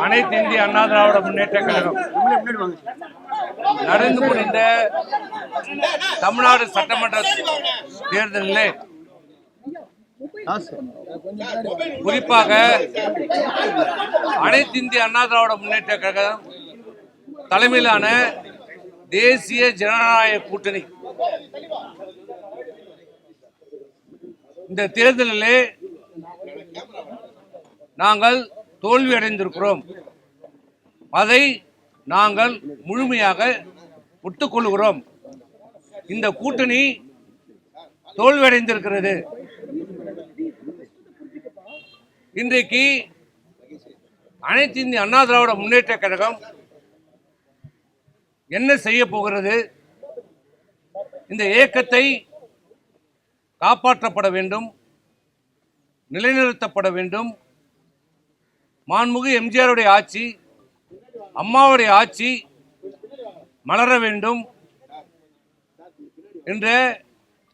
அனைத்து இந்திய அண்ணா திராவிட முன்னேற்ற கழகம் நடந்து முடிந்த தமிழ்நாடு சட்டமன்ற தேர்தலிலே குறிப்பாக அனைத்து இந்திய அண்ணா திராவிட முன்னேற்ற கழகம் தலைமையிலான தேசிய ஜனநாயக கூட்டணி இந்த தேர்தலிலே நாங்கள் தோல்வி அடைந்திருக்கிறோம். அதை நாங்கள் முழுமையாக ஒத்துக்கொள்கிறோம். இந்த கூட்டணி தோல்வியடைந்திருக்கிறது. இன்றைக்கு அனைத்து இந்திய அண்ணா திராவிட முன்னேற்ற கழகம் என்ன செய்ய போகிறது? இந்த இயக்கத்தை காப்பாற்றப்பட வேண்டும், நிலைநிறுத்தப்பட வேண்டும். மாண்புமிகு எம்ஜிஆருடைய ஆட்சி, அம்மாவுடைய ஆட்சி மலர வேண்டும் என்ற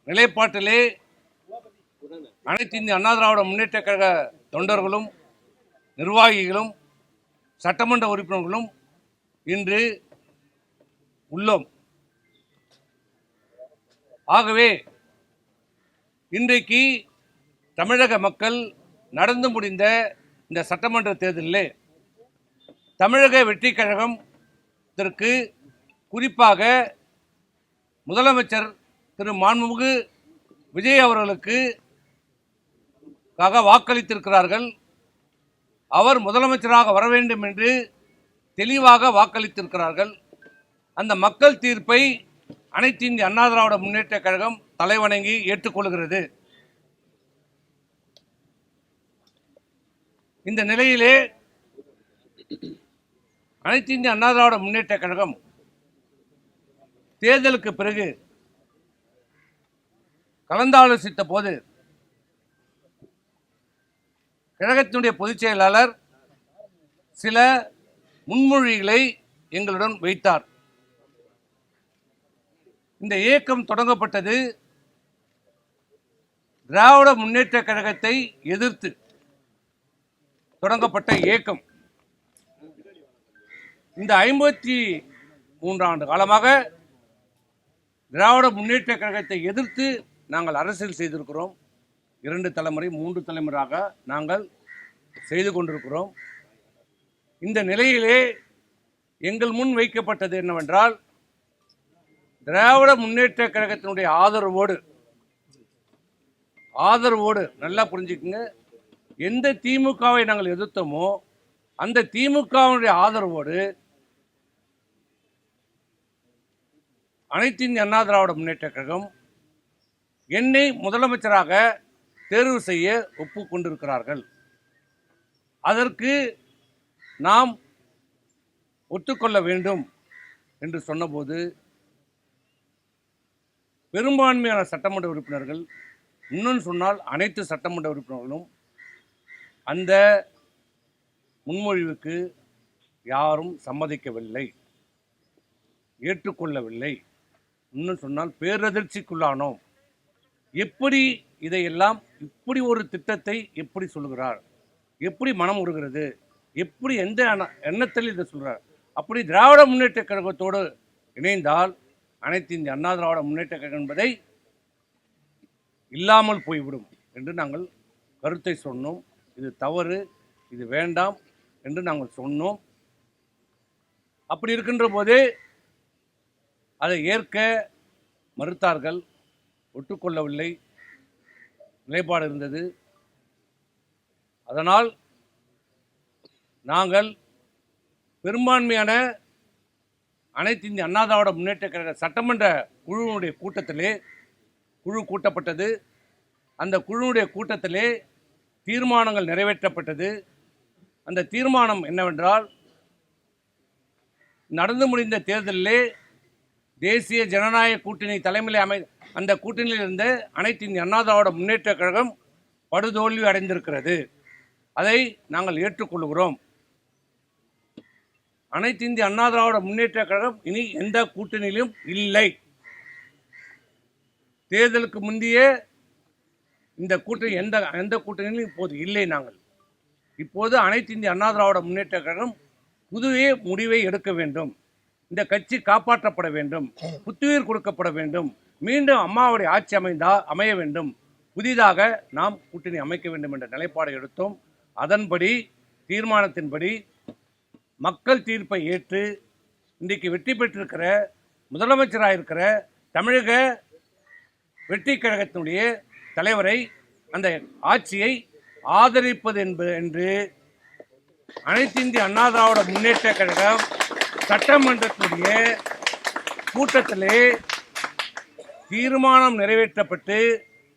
நிலைப்பாட்டிலே அனைத்து இந்திய அண்ணா திராவிட முன்னேற்ற கழக தொண்டர்களும் நிர்வாகிகளும் சட்டமன்ற உறுப்பினர்களும் இன்று உள்ளோம். ஆகவே இன்றைக்கு தமிழக மக்கள் நடந்து முடிந்த இந்த சட்டமன்ற தேர்தலிலே தமிழக வெற்றி கழகம் இதற்கு குறிப்பாக முதலமைச்சர் திரு மாண்புமிகு விஜய் அவர்களுக்கு வாக்களித்திருக்கிறார்கள். அவர் முதலமைச்சராக வர வேண்டும் என்று தெளிவாக வாக்களித்திருக்கிறார்கள். அந்த மக்கள் தீர்ப்பை அனைத்து இந்திய அண்ணா திராவிட முன்னேற்ற கழகம் தலைவணங்கி ஏற்றுக்கொள்கிறது. இந்த நிலையிலே அனைத்து இந்திய அண்ணா திராவிட முன்னேற்ற கழகம் தேர்தலுக்கு பிறகு கலந்தாலோசித்த போது கழகத்தினுடைய பொதுச் செயலாளர் சில முன்மொழிகளை எங்களுடன் வைத்தார். இந்த இயக்கம் தொடங்கப்பட்டது திராவிட முன்னேற்ற கழகத்தை எதிர்த்து தொடங்கப்பட்ட இயக்கம். இந்த 53 ஆண்டு காலமாக திராவிட முன்னேற்ற கழகத்தை எதிர்த்து நாங்கள் அரசியல் செய்திருக்கிறோம். 2 தலைமுறை 3 தலைமுறையாக நாங்கள் செய்து கொண்டிருக்கிறோம். இந்த நிலையிலே எங்கள் முன் வைக்கப்பட்டது என்னவென்றால், திராவிட முன்னேற்ற கழகத்தினுடைய ஆதரவோடு நல்லா புரிஞ்சுக்குங்க, எந்த திமுகவை நாங்கள் எதிர்த்தோமோ அந்த திமுகவினுடைய ஆதரவோடு அனைத்து இந்திய அண்ணா திராவிட முன்னேற்ற கழகம் என்னை முதலமைச்சராக தேர்வு செய்ய ஒப்புக்கொண்டிருக்கிறார்கள். அதற்கு நாம் ஒத்துக்கொள்ள வேண்டும் என்று சொன்னபோது பெரும்பான்மையான சட்டமன்ற உறுப்பினர்கள், இன்னும் சொன்னால் அனைத்து சட்டமன்ற உறுப்பினர்களும் அந்த முன்மொழிவுக்கு யாரும் சம்மதிக்கவில்லை, ஏற்றுக்கொள்ளவில்லை. இன்னும் சொன்னால் பேரதிர்ச்சிக்குள்ளானோம். எப்படி இதையெல்லாம், இப்படி ஒரு திட்டத்தை எப்படி சொல்லுகிறார், எப்படி மனம் உருகிறது, எப்படி எந்த எண்ணத்தில் இதை சொல்கிறார்? அப்படி திராவிட முன்னேற்ற கழகத்தோடு இணைந்தால் அனைத்து இந்திய அண்ணா திராவிட முன்னேற்ற கழகம் என்பதை இல்லாமல் போய்விடும் என்று நாங்கள் கருத்தை சொன்னோம். இது தவறு, இது வேண்டாம் என்று நாங்கள் சொன்னோம். அப்படி இருக்கின்ற போதே அதை ஏற்க மறுத்தார்கள், ஒட்டுக்கொள்ளவில்லை, நிலைப்பாடு இருந்தது. அதனால் நாங்கள் பெரும்பான்மையான அனைத்து இந்திய அண்ணா திராவிட முன்னேற்ற கழக சட்டமன்ற குழுவினுடைய கூட்டத்திலே குழு கூட்டப்பட்டது. அந்த குழுவுடைய கூட்டத்திலே தீர்மானங்கள் நிறைவேற்றப்பட்டது. அந்த தீர்மானம் என்னவென்றால், நடந்து முடிந்த தேர்தலிலே தேசிய ஜனநாயக கூட்டணி தலைமையில் அந்த கூட்டணியில் இருந்த அனைத்து இந்திய அண்ணா திராவிட முன்னேற்ற கழகம் படுதோல்வி அடைந்திருக்கிறது. அதை நாங்கள் ஏற்றுக்கொள்கிறோம். அனைத்து இந்திய அண்ணா திராவிட முன்னேற்ற கழகம் இனி எந்த கூட்டணியிலும் இல்லை. தேர்தலுக்கு முந்தைய இந்த கூட்டணி எந்த கூட்டணியிலும் இப்போது இல்லை. நாங்கள் இப்போது அனைத்து இந்திய அண்ணா திராவிட முன்னேற்ற கழகம் புதிய முடிவை எடுக்க வேண்டும். இந்த கட்சி காப்பாற்றப்பட வேண்டும், புத்துயிர் கொடுக்கப்பட வேண்டும், மீண்டும் அம்மாவுடைய ஆட்சி அமைய வேண்டும், புதிதாக நாம் கூட்டணி அமைக்க வேண்டும் என்ற நிலைப்பாடை எடுத்தோம். அதன்படி தீர்மானத்தின்படி மக்கள் தீர்ப்பை ஏற்று இன்றைக்கு வெற்றி பெற்றிருக்கிற முதலமைச்சராக இருக்கிற தமிழக வெற்றி கழகத்தினுடைய தலைவரை, அந்த ஆட்சியை ஆதரிப்பது என்று அனைத்து இந்திய அண்ணா திராவிட முன்னேற்ற கழகம் சட்டமன்றத்தினுடைய கூட்டத்திலே தீர்மானம் நிறைவேற்றப்பட்டு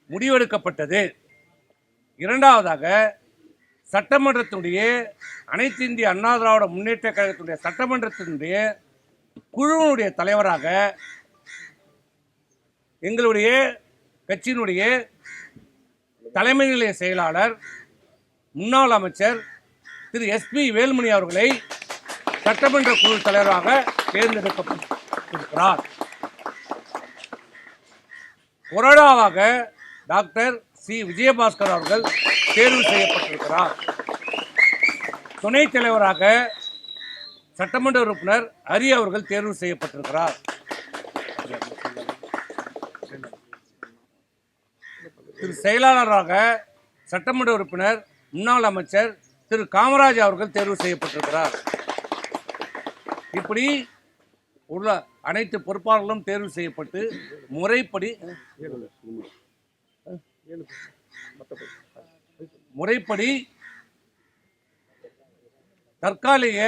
முடிவெடுக்கப்பட்டது. இரண்டாவதாக சட்டமன்றத்தினுடைய அனைத்து இந்திய அண்ணா திராவிட முன்னேற்ற கழகத்தினுடைய சட்டமன்றத்தினுடைய குழுவினுடைய தலைவராக எங்களுடைய கட்சியினுடைய தலைமை நிலைய செயலாளர் முன்னாள் அமைச்சர் திரு SP வேலுமணி அவர்களை சட்டமன்ற குழு தலைவராக தேர்ந்தெடுக்கப்பட்டிருக்கிறார். கொறடாவாக டாக்டர் சி விஜயபாஸ்கர் அவர்கள் தேர்வு செய்யப்பட்டிருக்கிறார். துணைத் தலைவராக சட்டமன்ற உறுப்பினர் ஹரி அவர்கள் தேர்வு செய்யப்பட்டிருக்கிறார். திரு செயலாளராக சட்டமன்ற உறுப்பினர் முன்னாள் அமைச்சர் திரு காமராஜ் அவர்கள் தேர்வு செய்யப்பட்டிருக்கிறார். இப்படி உள்ள அனைத்து பொறுப்பாளர்களும் தேர்வு செய்யப்பட்டு முறைப்படி தற்காலிக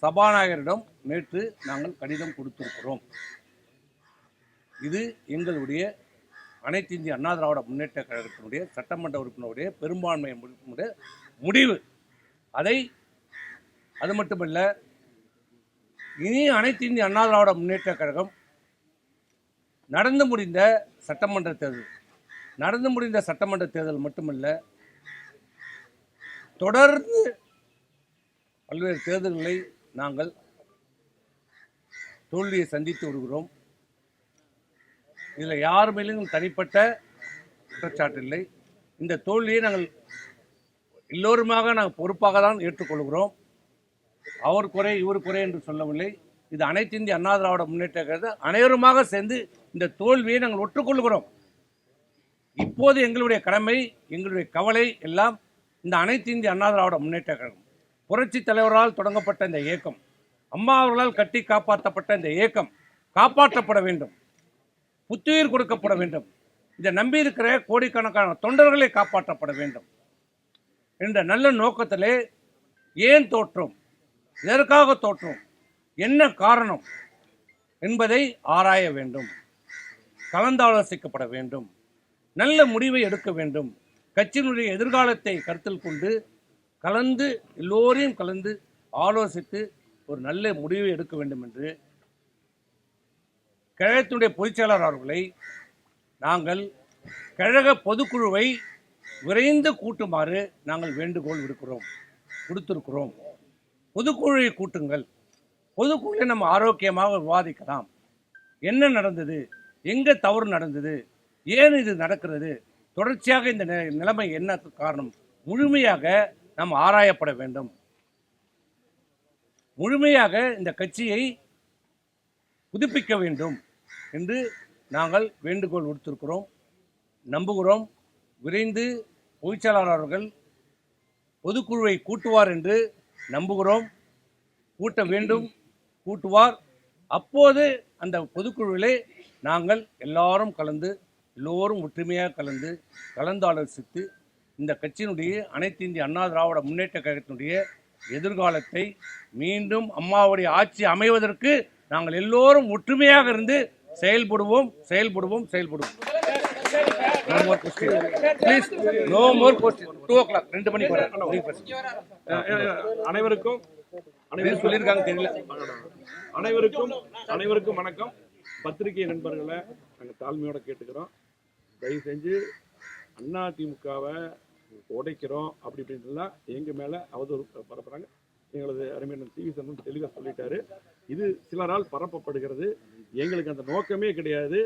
சபாநாயகரிடம் நேற்று நாங்கள் கடிதம் கொடுத்திருக்கிறோம். இது எங்களுடைய அனைத்து இந்திய அண்ணா திராவிட முன்னேற்ற கழகத்தினுடைய சட்டமன்ற உறுப்பினருடைய பெரும்பான்மை முடிவு. அது மட்டுமல்ல, இனி அனைத்து இந்திய அண்ணா திராவிட முன்னேற்ற கழகம் நடந்து முடிந்த சட்டமன்ற தேர்தல் மட்டுமல்ல, தொடர்ந்து பல்வேறு தேர்தல்களை நாங்கள் தோல்வியை சந்தித்து வருகிறோம். இதில் யார் மேலும் தனிப்பட்ட குற்றச்சாட்டு இல்லை. இந்த தோல்வியை நாங்கள் எல்லோருமாக நாங்கள் பொறுப்பாக தான் ஏற்றுக்கொள்கிறோம். அவர் குறை இவர் குறை என்று சொல்லவில்லை. இது அனைத்து இந்திய அண்ணா திராவிட முன்னேற்ற கழகம் அனைவருமாக சேர்ந்து இந்த தோல்வியை நாங்கள் ஒற்றுக்கொள்கிறோம். இப்போது எங்களுடைய கடமை, எங்களுடைய கவலை எல்லாம் இந்த அனைத்து இந்திய அண்ணா திராவிட முன்னேற்ற கழகம், புரட்சி தலைவரால் தொடங்கப்பட்ட இந்த இயக்கம், அம்மா அவர்களால் கட்டி காப்பாற்றப்பட்ட இந்த இயக்கம் காப்பாற்றப்பட வேண்டும், புத்துயிர் கொடுக்கப்பட வேண்டும், இந்த நம்பியிருக்கிற கோடிக்கணக்கான தொண்டர்களை காப்பாற்றப்பட வேண்டும் என்ற நல்ல நோக்கத்திலே ஏன் தோற்றோம், எதற்காக தோற்றோம், என்ன காரணம் என்பதை ஆராய வேண்டும், கலந்தாலோசிக்கப்பட வேண்டும், நல்ல முடிவை எடுக்க வேண்டும். கட்சியினுடைய எதிர்காலத்தை கருத்தில் கொண்டு எல்லோரையும் கலந்து ஆலோசித்து ஒரு நல்ல முடிவை எடுக்க வேண்டும் என்று கழகத்தினுடைய பொதுச்செயலாளர் அவர்களை நாங்கள் கழக பொதுக்குழுவை விரைந்து கூட்டுமாறு நாங்கள் வேண்டுகோள் கொடுத்திருக்கிறோம். பொதுக்குழுவை கூட்டுங்கள். பொதுக்குழுவை நம்ம ஆரோக்கியமாக விவாதிக்கலாம். என்ன நடந்தது, எங்கே தவறு நடந்தது, ஏன் இது நடக்கிறது, தொடர்ச்சியாக இந்த நிலைமை என்ன காரணம், முழுமையாக நாம் ஆராயப்பட வேண்டும். முழுமையாக இந்த கட்சியை புதுப்பிக்க வேண்டும் என்று நாங்கள் வேண்டுகோள் விடுத்திருக்கிறோம். நம்புகிறோம் விரைந்து பொதுச்செயலாளர் அவர்கள் பொதுக்குழுவை கூட்டுவார் என்று நம்புகிறோம். கூட்ட வேண்டும், கூட்டுவார். அப்போது அந்த பொதுக்குழுவிலே நாங்கள் எல்லோரும் ஒற்றுமையாக கலந்தாலோசித்து இந்த கட்சியினுடைய அனைத்து இந்திய அண்ணா திராவிட முன்னேற்ற கழகத்தினுடைய எதிர்காலத்தை மீண்டும் அம்மாவுடைய ஆட்சி அமைவதற்கு நாங்கள் எல்லோரும் ஒற்றுமையாக இருந்து செயல்படுவோம். No more question. Please, no more question. 2 o'clock, 2 மணிக்கு வரேன். அனைவருக்கும் சொல்லியிருக்காங்க தெரியல. அனைவருக்கும் வணக்கம். பத்திரிகை நண்பர்களை நாங்கள் தாழ்மையோட கேட்டுக்கிறோம். தயவு செஞ்சு அதிமுகவை உடைக்கிறோம் அப்படி இப்படின்லாம் எங்கள் மேலே அவதூறு பரப்புறாங்க. எங்களது அருமையான டிவி சந்தன் தெளிவாக சொல்லிட்டாரு. இது சிலரால் பரப்பப்படுகிறது. எங்களுக்கு அந்த நோக்கமே கிடையாது.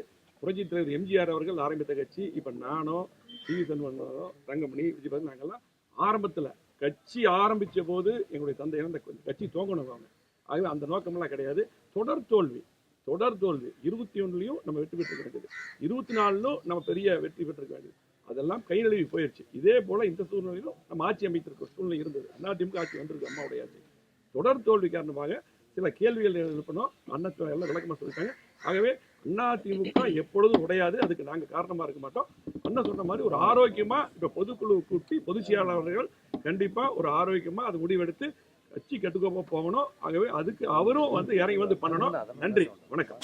புரட்சி தலைவர் எம்ஜிஆர் அவர்கள் ஆரம்பித்த கட்சி. இப்போ நானோ டிவி சந்தனோ தங்கமணி விஜயபாஸ்கர் நாங்கள்லாம் ஆரம்பத்தில் கட்சி ஆரம்பித்த போது எங்களுடைய தந்தை அந்த கட்சி துவங்கணும் அவங்க. ஆகவே அந்த நோக்கமெல்லாம் கிடையாது. தொடர் தோல்வி 21லையும் நம்ம வெற்றி பெற்று கிடக்குது, 24லும் நம்ம பெரிய வெற்றி பெற்றிருக்க வேண்டியது, அதெல்லாம் கை நழுவி போயிடுச்சு. இதே போல இந்த சூழ்நிலையிலும் நம்ம ஆட்சி அமைத்திருக்க சூழ்நிலை இருந்தது. அதிமுக ஆட்சி வந்திருக்கு, அம்மாவுடைய ஆட்சி. தொடர் தோல்வி காரணமாக சில கேள்விகள் எழுப்பணும், அண்ணன் எல்லாம் விளக்கமாக சொல்லிட்டாங்க. ஆகவே அதிமுக எப்பொழுதும் உடையாது, அதுக்கு நாங்கள் காரணமாக இருக்க மாட்டோம். அண்ணன் சொன்ன மாதிரி ஒரு ஆரோக்கியமாக இப்போ பொதுக்குழு கூட்டி பொதுச் செயலாளர்கள் கண்டிப்பாக ஒரு ஆரோக்கியமாக அது முடிவெடுத்து கட்சி கட்டுக்கோப்பா போகணும். ஆகவே அதுக்கு அவரும் இறங்கி பண்ணணும். நன்றி, வணக்கம்.